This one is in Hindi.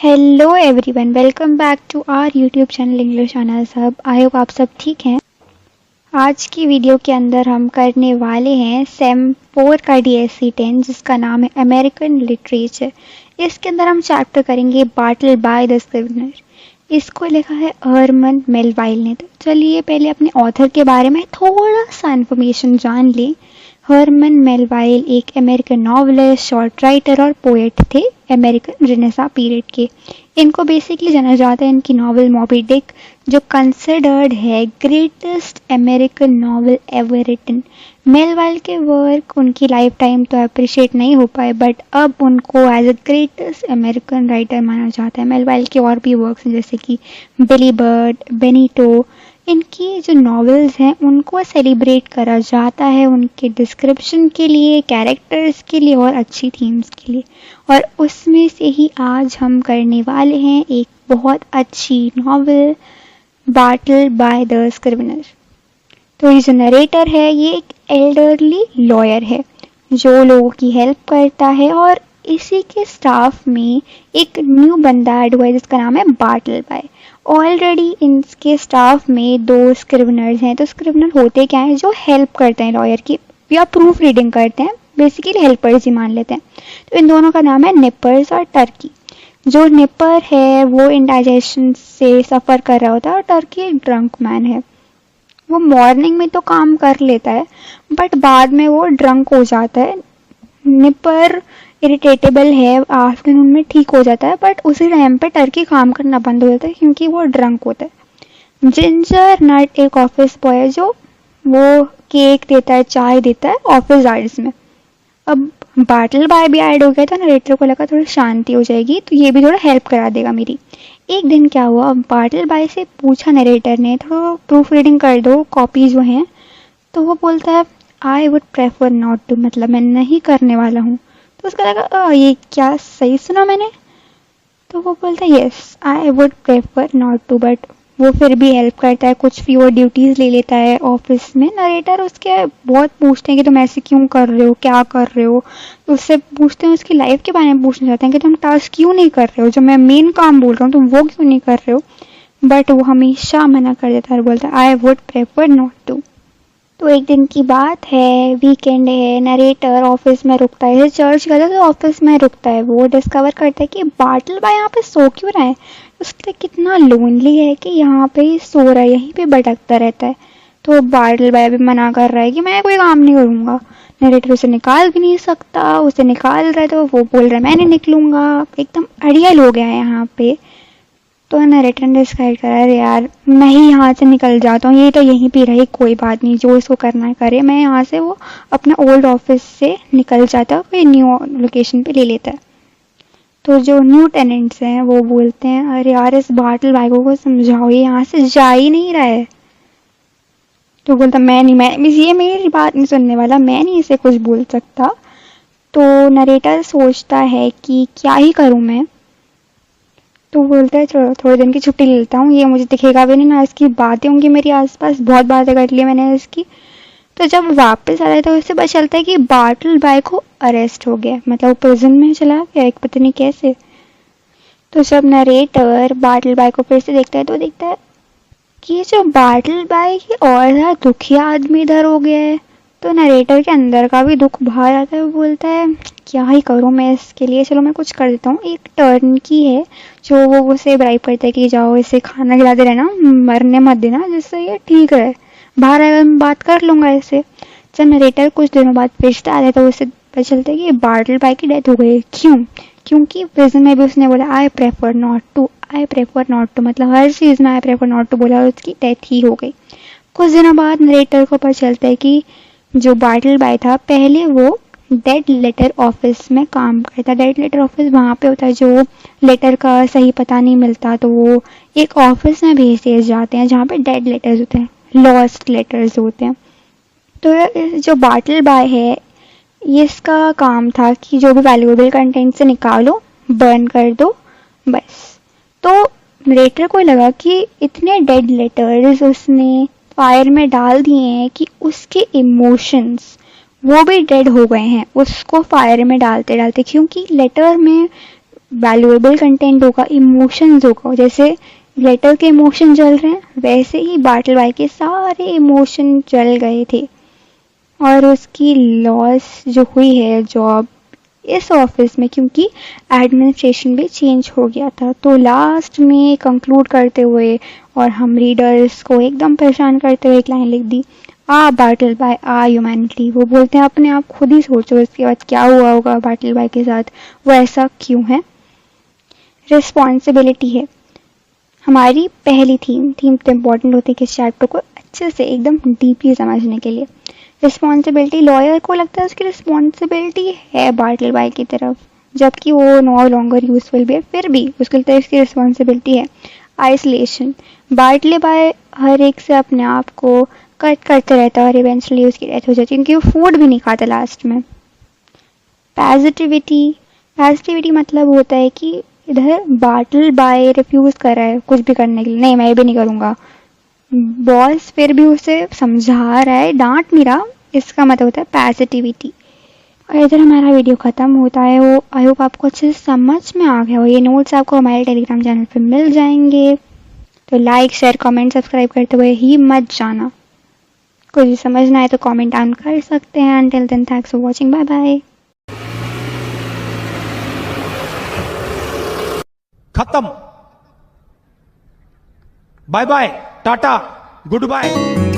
Hello everyone, welcome back to our YouTube channel English honours hub. I hope आप सब ठीक हैं। आज की वीडियो के अंदर हम करने वाले हैं सेम 4 का DSC 10 जिसका नाम है अमेरिकन लिटरेचर। इसके अंदर हम चैप्टर करेंगे बाटल बाय द स्क्रिवेनर। इसको लिखा है हरमन मेलवाइल ने। तो चलिए पहले अपने ऑथर के बारे में थोड़ा सा इन्फॉर्मेशन जान लें। हरमन मेलवाइल एक अमेरिकन नॉवलिस्ट, शॉर्ट राइटर और पोएट थे अमेरिकन रेनेसां पीरियड के। इनको बेसिकली जाना जाता है इनकी नॉवल मॉबी डिक, जो कंसिडर्ड है greatest American novel ever written. Melville के वर्क उनकी लाइफ टाइम तो अप्रिशिएट नहीं हो पाए, बट अब उनको as a greatest American writer माना जाता है। मेलवाइल के और भी वर्क्स हैं जैसे कि बिली बर्ड, बेनिटो। इनकी जो नॉवेल्स हैं उनको सेलिब्रेट करा जाता है उनके डिस्क्रिप्शन के लिए, कैरेक्टर्स के लिए और अच्छी थीम्स के लिए। और उसमें से ही आज हम करने वाले हैं एक बहुत अच्छी नॉवेल, बाटल बाय द स्क्रिवेनर। तो ये जो नरेटर है ये एक एल्डरली लॉयर है जो लोगों की हेल्प करता है, और इसी के स्टाफ में एक न्यू बंदा ऐड हुआ है जिसका नाम है बाटल बाय। ऑलरेडी इनके स्टाफ में 2 स्क्रिवेनर्स हैं। तो स्क्रिवेनर होते क्या हैं? जो हेल्प करते हैं लॉयर की या प्रूफ रीडिंग करते हैं, बेसिकली हेल्पर्स ही मान लेते हैं। तो इन दोनों का नाम है निपर्स और टर्की। जो निपर है वो इंडाइजेशन से सफ़र कर रहा होता है और टर्की एक ड्रंक मैन है। वो मॉर्निंग में तो काम कर लेता है बट बाद में वो ड्रंक हो जाता है। निपर इरिटेटेबल है, आफ्टरनून में ठीक हो जाता है, बट उसी टाइम पे टर्की काम करना बंद हो जाता है क्योंकि वो ड्रंक होता है। जिंजर नट एक ऑफिस बॉय है जो वो केक देता है, चाय देता है ऑफिस आवर्स में। अब बाटल बाय भी ऐड हो गया था। नरेटर को लगा थोड़ी शांति हो जाएगी तो ये भी थोड़ा हेल्प करा देगा मेरी। एक दिन क्या हुआ, बाटल बाय से पूछा नरेटर ने, थोड़ा प्रूफ रीडिंग कर दो कॉपी जो हैं। तो वो बोलता है I would prefer not to, मतलब मैं नहीं करने वाला हूँ। तो उसका लगा ये क्या सही सुना मैंने? तो वो बोलता है yes I would prefer not to, but वो फिर भी हेल्प करता है, कुछ फीवर ड्यूटीज़ ले लेता है ऑफिस में। नरेटर उसके बहुत पूछते हैं कि तुम ऐसे क्यों कर रहे हो, क्या कर रहे हो। तो उससे पूछते हैं, उसकी लाइफ के बारे में पूछना चाहते हैं कि तुम टास्क क्यों नहीं कर रहे हो, जो मैं मेन काम बोल रहा हूँ तुम वो क्यों नहीं कर रहे हो। बट वो हमेशा मना कर देता है और बोलता है I would prefer not to. तो एक दिन की बात है, वीकेंड है, नरेटर ऑफिस में रुकता है, चर्च गया तो ऑफिस में रुकता है। वो डिस्कवर करता है कि बाटल बाय यहाँ पे सो क्यों रहा है। उसके कितना लोनली है कि यहाँ पे ही सो रहा है, यहीं पे भटकता रहता है। तो बाटल बाय भी मना कर रहा है कि मैं कोई काम नहीं करूँगा। नरेटर उसे निकाल भी नहीं सकता, उसे निकाल रहा है तो वो बोल रहा है मैं नहीं निकलूँगा। एकदम अड़ियल हो गया है यहाँ पे। तो नरेटर ने डिसाइड करा अरे यार मैं ही यहाँ से निकल जाता हूँ, ये तो यहीं पे रही, कोई बात नहीं, जो इसको करना है करे। मैं यहाँ से वो अपना ओल्ड ऑफिस से निकल जाता है, कोई न्यू लोकेशन पे ले लेता है। तो जो न्यू टेनेंट्स हैं वो बोलते हैं अरे यार इस बाटल बाय को समझाओ, ये यहाँ से जा ही नहीं रहा है। तो बोलता मैं ये मेरी बात नहीं सुनने वाला, मैं नहीं इसे कुछ बोल सकता। तो नरेटर सोचता है कि क्या ही करूँ मैं। तो बोलता है चलो थोड़े दिन की छुट्टी ले लेता हूँ, ये मुझे दिखेगा भी नहीं, ना इसकी बातें होंगी मेरे आसपास, बहुत बातें कर ली मैंने इसकी। तो जब वापस आ रहा है तो उससे पता चलता है कि बाटल बाय को अरेस्ट हो गया, मतलब वो प्रिजन में चला गया, एक पता नहीं कैसे। तो जब नरेटर बाटल बाय को फिर से देखता है तो देखता है कि जो बाटल बाय की और ज़्यादा दुखी आदमी इधर हो गया है। तो नरेटर के अंदर का भी दुख बाहर आता है। वो बोलता है क्या ही करूँ मैं इसके लिए, चलो मैं कुछ कर देता हूँ। एक टर्न की है जो वो उसे ब्राइब करता है कि जाओ इसे खाना खिलाते रहना, मरने मत देना, जिससे ये ठीक रहे, बाहर आएगा मैं बात कर लूँगा इससे। जब नरेटर कुछ दिनों बाद फिर से आता है तो उसे पता चलता है कि बाटल बाय की डेथ हो गई। क्यों? क्योंकि प्रिजन में भी उसने बोला I prefer not to, I prefer not to, मतलब हर चीज़ में आई प्रेफर नॉट टू बोला और उसकी डेथ ही हो गई। कुछ दिनों बाद नरेटर को पता चलता है कि जो बाटल बाय था पहले वो डेड लेटर ऑफिस में काम करता। डेड लेटर ऑफिस वहाँ पे होता है जो लेटर का सही पता नहीं मिलता तो वो एक ऑफिस में भेज दिए जाते हैं जहाँ पे डेड लेटर्स होते हैं, लॉस्ट लेटर्स होते हैं। तो जो बाटल बाय है इसका काम था कि जो भी वैल्यूएबल कंटेंट से निकालो, बर्न कर दो, बस। तो नरेटर को लगा कि इतने डेड लेटर्स उसने फायर में डाल दिए हैं कि उसके इमोशंस वो भी डेड हो गए हैं उसको फायर में डालते डालते, क्योंकि लेटर में वैल्यूएबल कंटेंट होगा, इमोशंस होगा। जैसे लेटर के इमोशन जल रहे हैं वैसे ही बाटलबाई के सारे इमोशन जल गए थे और उसकी लॉस जो हुई है जॉब इस ऑफिस में, क्योंकि एडमिनिस्ट्रेशन भी चेंज हो गया था। तो लास्ट में कंक्लूड करते हुए और हम रीडर्स को एकदम परेशान करते हुए एक लाइन लिख दी, आ बाटलबाई आ ह्यूमैनिटी। वो बोलते हैं अपने आप खुद ही सोचो इसके बाद क्या हुआ होगा बाटलबाई के साथ, वो ऐसा क्यों है। रिस्पॉन्सिबिलिटी है हमारी पहली थीम तो इम्पोर्टेंट होती है कि चैप्टर को अच्छे से एकदम डीपली समझने के लिए। रिस्पॉन्सिबिलिटी, लॉयर को लगता है उसकी रिस्पॉन्सिबिलिटी है बाटलबाई की तरफ, जबकि वो नो लॉन्गर यूजफुल भी है, फिर भी उसके लिए उसकी रिस्पॉन्सिबिलिटी है। आइसोलेशन, बाटलबाई हर एक से अपने आप को कट करते रहता है और इवेंचुअली उसकी डेथ हो जाती है क्योंकि वो फूड भी नहीं खाता लास्ट में। पॉजिटिविटी मतलब होता है कि इधर बाटलबाई रिफ्यूज कर रहा है कुछ भी करने के लिए, नहीं मैं भी नहीं करूँगा। बॉस फिर भी उसे समझा रहा है, डांट नहीं रहा, इसका मतलब होता है पॉजिटिविटी। और इधर हमारा वीडियो ख़त्म होता है। वो आई होप आपको अच्छे से समझ में आ गया हो। ये नोट्स आपको हमारे टेलीग्राम चैनल पे मिल जाएंगे, तो लाइक शेयर कमेंट सब्सक्राइब करते हुए ही मत जाना। कुछ भी समझना है तो कमेंट डाउन कर सकते हैं। Until then thanks for watching, bye bye. खत्म, bye bye, tata, good bye.